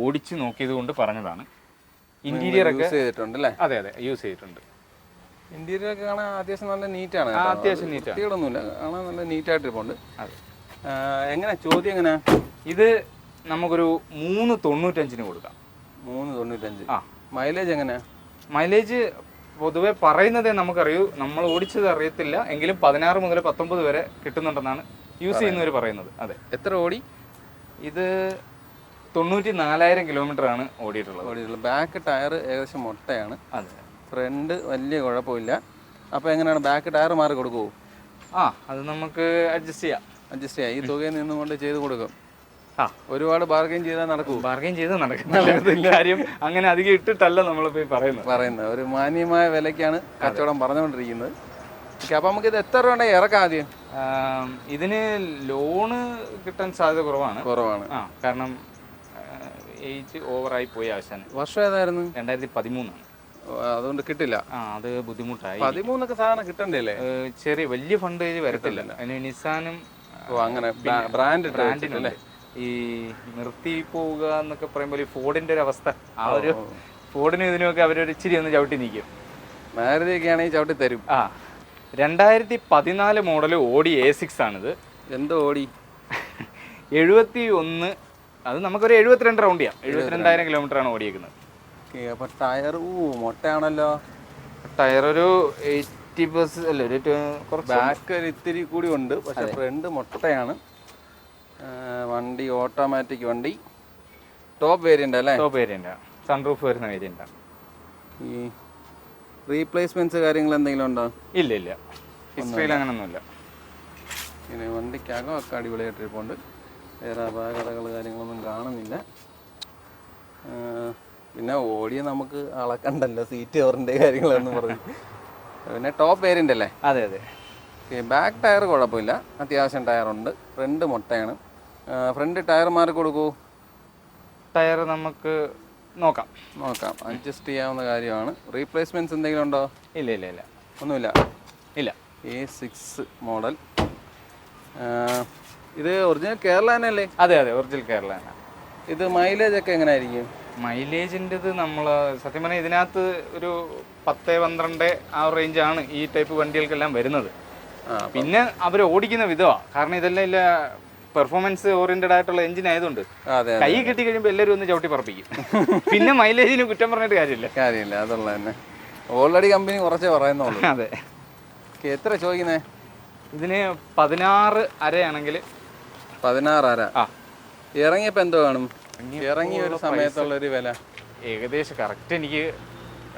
ഓടിച്ച് നോക്കിയത് കൊണ്ട് പറഞ്ഞതാണ്. ഇൻറ്റീരിയറൊക്കെ യൂസ് ചെയ്തിട്ടുണ്ട് അല്ലേ? അതെ അതെ യൂസ് ചെയ്തിട്ടുണ്ട്. ഇന്റീരിയർ ഒക്കെ കാണാൻ അത്യാവശ്യം നല്ല നീറ്റാണ്. അത്യാവശ്യം നീറ്റാണ്. കുട്ടികളൊന്നുമില്ല, കാണാൻ നല്ല നീറ്റായിട്ട് ഇരിപ്പുണ്ട്. അതെ. എങ്ങനെ ചോദ്യം എങ്ങനെയാ? ഇത് നമുക്കൊരു 395 കൊടുക്കാം. 395. ആ. മൈലേജ് എങ്ങനെയാ? മൈലേജ് പൊതുവെ പറയുന്നതേ നമുക്കറിയൂ, നമ്മൾ ഓടിച്ചത് അറിയത്തില്ല. എങ്കിലും 16 മുതൽ 19 വരെ കിട്ടുന്നുണ്ടെന്നാണ് യൂസ് ചെയ്യുന്നവർ പറയുന്നത്. അതെ. എത്ര ഓടി? ഇത് 94,000 കിലോമീറ്ററാണ് ഓടിയിട്ടുള്ളത്. ബാക്ക് ടയർ ഏകദേശം മൊട്ടയാണ്. അതെ. ഫ്രണ്ട് വലിയ കുഴപ്പമില്ല. അപ്പോൾ എങ്ങനെയാണ് ബാക്ക് ടയർ മാറി കൊടുക്കുമോ? അത് നമുക്ക് അഡ്ജസ്റ്റ് ചെയ്യാം. ഈ തുകയിൽ നിന്നുകൊണ്ട് ചെയ്ത് കൊടുക്കും. ആ, ഒരുപാട് ബാർഗെയിൻ ചെയ്താൽ നടക്കും. ബാർഗെയിൻ ചെയ്ത് നടക്കുന്ന കാര്യം അങ്ങനെ അധികം ഇട്ടിട്ടല്ല നമ്മളിപ്പോൾ പറയുന്നത്. ഒരു മാന്യമായ വിലയ്ക്കാണ് കച്ചവടം പറഞ്ഞുകൊണ്ടിരിക്കുന്നത്. ഓക്കെ, അപ്പോൾ നമുക്കിത് എത്ര രൂപ ഉണ്ടെങ്കിൽ ഇറക്കാം ആദ്യം? ഇതിന് ലോണ് കിട്ടാൻ സാധ്യത കുറവാണ്. കാരണം ഏജ് ഓവറായി പോയി ആശാന്. വർഷം ഏതായിരുന്നു? 2013 ആണ്. അതുകൊണ്ട് കിട്ടില്ല. അത് ബുദ്ധിമുട്ടായി. 13 സാധനം കിട്ടണ്ടേ? ചെറിയ വലിയ ഫണ്ടേജ് വരത്തില്ല. അതിന് നിസാനും അങ്ങനെ ബ്രാൻഡിനല്ലേ ഈ നിർത്തി പോവുക എന്നൊക്കെ പറയുമ്പോൾ ഈ ഫോർഡിന്റെ ഒരു അവസ്ഥ. ആ ഒരു ഫോർഡിനും ഇതിനുമൊക്കെ അവരൊരു ഇച്ചിരി ഒന്ന് ചവിട്ടി നിൽക്കും. മാരുതിയൊക്കെ ആണെങ്കിൽ ചവിട്ടി തരും. 2014 മോഡൽ ഓടി A6 ആണിത്. എന്തോ ഓടി 71. അത് നമുക്കൊരു 72 റൗണ്ട് ചെയ്യാം. 72,000 കിലോമീറ്ററാണ് ഓടിയേക്കുന്നത്. അപ്പൊ ടയർ മൊട്ടയാണല്ലോ. ടയർ ഒരു 80% അല്ലേ, കുറച്ച് ബാക്ക് ഒരു ഇത്തിരി കൂടി ഉണ്ട്. പക്ഷെ ഫ്രണ്ട് മൊട്ടയാണ്. വണ്ടി ഓട്ടോമാറ്റിക് വണ്ടി, ടോപ്പ് വേരിയന്റ് അല്ലേ? ടോപ്പ് വേരിയന്റ്, സൺറൂഫ് വരുന്ന വേരിയന്റ് ആണ്. ഈ റീപ്ലേസ്മെന്റ്സ് കാര്യങ്ങൾ എന്തെങ്കിലും ഉണ്ടോ? ഇല്ല, ഹിസ്റ്ററിയിൽ അങ്ങനൊന്നുമില്ല. പിന്നെ വണ്ടിക്കകമൊക്കെ അടിപൊളിയായിട്ടിരിപ്പുണ്ട്. വേറെ അപാകതകൾ കാര്യങ്ങളൊന്നും കാണുന്നില്ല. പിന്നെ ഓടിയ നമുക്ക് അളക്കണ്ടല്ലോ സീറ്റ് കവറിൻ്റെ കാര്യങ്ങളൊന്നും പറഞ്ഞു. പിന്നെ ടോപ്പ് വേരിയന്റ് അല്ലേ? അതെ. ബാക്ക് ടയർ കുഴപ്പമില്ല, അത്യാവശ്യം ടയറുണ്ട്. ഫ്രണ്ട് മൊട്ടയാണ്. ഫ്രണ്ട് ടയർ മാറി കൊടുക്കൂ. ടയർ നമുക്ക് നോക്കാം, അഡ്ജസ്റ്റ് ചെയ്യാവുന്ന കാര്യമാണ്. റീപ്ലേസ്മെന്റ്സ് എന്തെങ്കിലും ഉണ്ടോ? ഇല്ല, ഒന്നുമില്ല. A6 model. ഇത് ഒറിജിനൽ കേരള തന്നെയല്ലേ? അതെ, ഒറിജിനൽ കേരള തന്നെ. ഇത് മൈലേജ് ഒക്കെ എങ്ങനെയായിരിക്കും? മൈലേജിൻ്റെത് നമ്മൾ സത്യം പറഞ്ഞാൽ ഇതിനകത്ത് ഒരു 10-12 ആ റേഞ്ചാണ് ഈ ടൈപ്പ് വണ്ടികൾക്കെല്ലാം വരുന്നത്. പിന്നെ അവർ ഓടിക്കുന്ന വിധമാണ്. കാരണം ഇതെല്ലാം ഇല്ല പെർഫോമൻസ് ഓറിയന്റഡ് ആയിട്ടുള്ള എഞ്ചിൻ ആയതുകൊണ്ട് കൈ കിട്ടി കഴിയുമ്പോൾ എല്ലാവരും ഒന്ന് ചവിട്ടി പറപ്പിക്കും. പിന്നെ മൈലേജിന് കുറ്റം പറഞ്ഞിട്ട് കാര്യമില്ല. അതുള്ള തന്നെ ഓൾറെഡി കമ്പനി കുറച്ചേ പറയുന്നുള്ളൂ. അതെ. എത്ര ചോദിക്കുന്നേ? ഇതിന് 16.5 ആണെങ്കിൽ 16.5. ഇറങ്ങിയപ്പോൾ എന്തോ കാണും? ഇറങ്ങിയ ഒരു സമയത്തുള്ളൊരു വില ഏകദേശം കറക്റ്റ് എനിക്ക്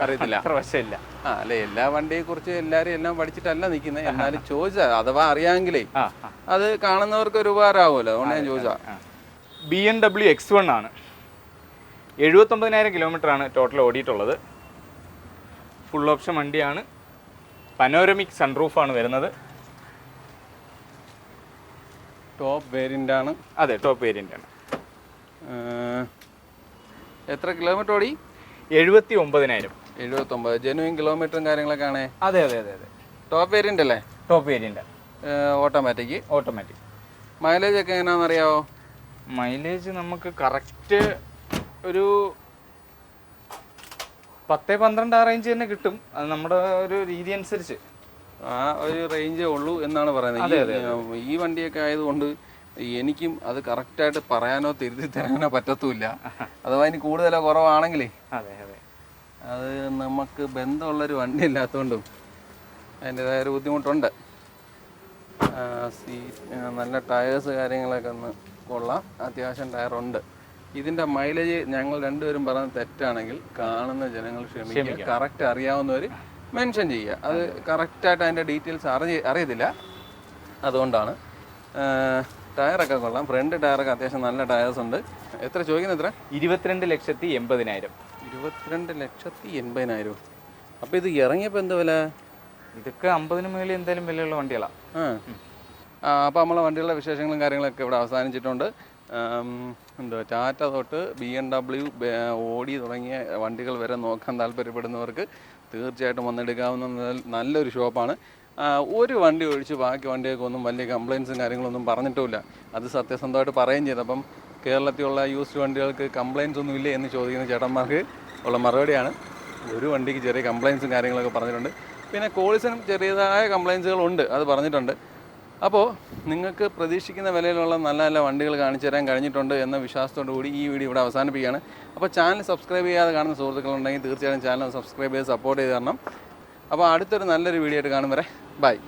അറിയത്തില്ല, അത്ര വശമില്ല. അല്ലെ, എല്ലാ വണ്ടിയെ കുറിച്ച് എല്ലാരും എല്ലാം പഠിച്ചിട്ടല്ല നിൽക്കുന്നത്. എന്നാലും ചോദിച്ചാ, അഥവാ അറിയാമെങ്കിലേ അത് കാണുന്നവർക്ക് ഒരു ഉപകാരമാവുമല്ലോ. അതുകൊണ്ട് ഞാൻ ചോദിച്ചാ. BMW X1 ആണ്. 79,000 കിലോമീറ്ററാണ് ടോട്ടൽ ഓടിയിട്ടുള്ളത്. ഫുൾ ഓപ്ഷൻ വണ്ടിയാണ്. പനോരമിക് സൺറൂഫാണ് വരുന്നത്. ടോപ്പ് വേരിയന്റ് ആണ്. അതെ, ടോപ്പ് വേരിയന്റ് ആണ്. എത്ര കിലോമീറ്റർ ഓടി? 79,000. 79. ജെനുവിൻ കിലോമീറ്ററും കാര്യങ്ങളൊക്കെ ആണേ? അതെ. ടോപ്പ് വേരിയന്റ് അല്ലേ? Top variant. ഓട്ടോമാറ്റിക്. മൈലേജ് ഒക്കെ എങ്ങനെയാണെന്ന് അറിയാവോ? മൈലേജ് നമുക്ക് കറക്റ്റ് ഒരു 10-12 ആ റേഞ്ച് തന്നെ കിട്ടും. അത് നമ്മുടെ ഒരു രീതി അനുസരിച്ച് ആ ഒരു റേഞ്ചേ ഉള്ളൂ എന്നാണ് പറയുന്നത്. ഈ വണ്ടിയൊക്കെ ആയതുകൊണ്ട് എനിക്കും അത് കറക്റ്റായിട്ട് പറയാനോ തിരുത്തി തരാനോ പറ്റത്തുമില്ല. അഥവാ ഇനി കൂടുതലോ കുറവാണെങ്കിലേ അത് നമുക്ക് ബന്ധമുള്ളൊരു വണ്ടി ഇല്ലാത്തതുകൊണ്ടും അതിൻ്റെതായ ഒരു ബുദ്ധിമുട്ടുണ്ട്. നല്ല ടയേഴ്സ് കാര്യങ്ങളൊക്കെ ഒന്ന് കൊള്ളാം, അത്യാവശ്യം ടയറുണ്ട്. ഇതിൻ്റെ മൈലേജ് ഞങ്ങൾ രണ്ടുപേരും പറയുന്നത് തെറ്റാണെങ്കിൽ കാണുന്ന ജനങ്ങൾ ക്ഷമിക്കുക. കറക്റ്റ് അറിയാവുന്നവർ മെൻഷൻ ചെയ്യുക. അത് കറക്റ്റായിട്ട് അതിൻ്റെ ഡീറ്റെയിൽസ് അറിയത്തില്ല, അതുകൊണ്ടാണ്. ടയറൊക്കെ കൊള്ളാം. ഫ്രണ്ട് ടയറൊക്കെ അത്യാവശ്യം നല്ല ടയേഴ്സ് ഉണ്ട്. എത്ര ചോദിക്കുന്നത്? എത്ര? 22,80,000. 22,80,000. അപ്പോൾ ഇത് ഇറങ്ങിയപ്പോൾ എന്താ വില? ഇതൊക്കെ 50-ന് മേളിൽ എന്തായാലും വിലയുള്ള വണ്ടികളാണ്. അപ്പോൾ നമ്മളെ വണ്ടികളുടെ വിശേഷങ്ങളും കാര്യങ്ങളൊക്കെ ഇവിടെ അവസാനിച്ചിട്ടുണ്ട്. എന്തുവാ ടാറ്റ തൊട്ട് BMW, ഓഡി തുടങ്ങിയ വണ്ടികൾ വരെ നോക്കാൻ താല്പര്യപ്പെടുന്നവർക്ക് തീർച്ചയായിട്ടും വന്നെടുക്കാവുന്ന നല്ലൊരു ഷോപ്പാണ്. ഒരു വണ്ടി ഒഴിച്ച് ബാക്കി വണ്ടിയൊക്കെ ഒന്നും വലിയ കംപ്ലയിൻസും കാര്യങ്ങളൊന്നും പറഞ്ഞിട്ടുമില്ല. അത് സത്യസന്ധമായിട്ട് പറയുകയും ചെയ്തു. അപ്പം കേരളത്തിലുള്ള യൂസ്ഡ് വണ്ടികൾക്ക് കംപ്ലയിൻസ് ഒന്നും ഇല്ലേ എന്ന് ചോദിക്കുന്ന ചേട്ടന്മാർക്ക് ഉള്ള മറുപടിയാണ്. ഒരു വണ്ടിക്ക് ചെറിയ കംപ്ലയിൻസും കാര്യങ്ങളൊക്കെ പറഞ്ഞിട്ടുണ്ട്. പിന്നെ കോളിസിനും ചെറിയതായ കംപ്ലയിൻസുകളുണ്ട്, അത് പറഞ്ഞിട്ടുണ്ട്. അപ്പോൾ നിങ്ങൾക്ക് പ്രതീക്ഷിക്കുന്ന വിലയിലുള്ള നല്ല നല്ല വണ്ടികൾ കാണിച്ചു തരാൻ കഴിഞ്ഞിട്ടുണ്ട് എന്ന വിശ്വാസത്തോടു കൂടി ഈ വീഡിയോ ഇവിടെ അവസാനിപ്പിക്കുകയാണ്. അപ്പോൾ ചാനൽ സബ്സ്ക്രൈബ് ചെയ്യാതെ കാണുന്ന സുഹൃത്തുക്കളുണ്ടെങ്കിൽ തീർച്ചയായും ചാനൽ സബ്സ്ക്രൈബ് ചെയ്ത് സപ്പോർട്ട് ചെയ്ത് തരണം. അപ്പോൾ അടുത്തൊരു നല്ലൊരു വീഡിയോ ആയിട്ട് കാണും വരെ ബൈ.